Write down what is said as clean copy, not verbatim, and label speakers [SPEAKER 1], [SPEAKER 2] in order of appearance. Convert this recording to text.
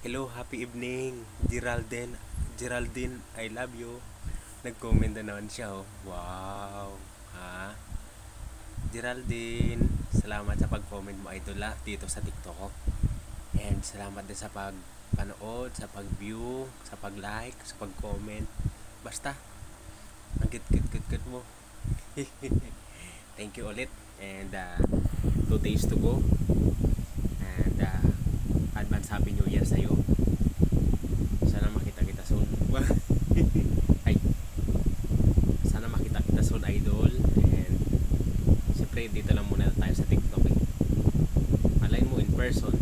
[SPEAKER 1] Hello, happy evening. Geraldine, I love you. Nag-comment na naman siya, oh. Wow. Ha? Geraldine, salamat sa pag-comment mo, idol, dito sa TikTok ko. And salamat din sa pag-panood, sa pag-view, sa pag-like, sa pag-comment. Basta, ang kit-kit-kit mo. Thank you ulit. And 2 days to go. And advance happy new year sa'yo. Sana makita kita soon. Ay, sana makita kita soon, idol. And siyempre dito lang muna tayo sa TikTok, eh. Malay mo in person,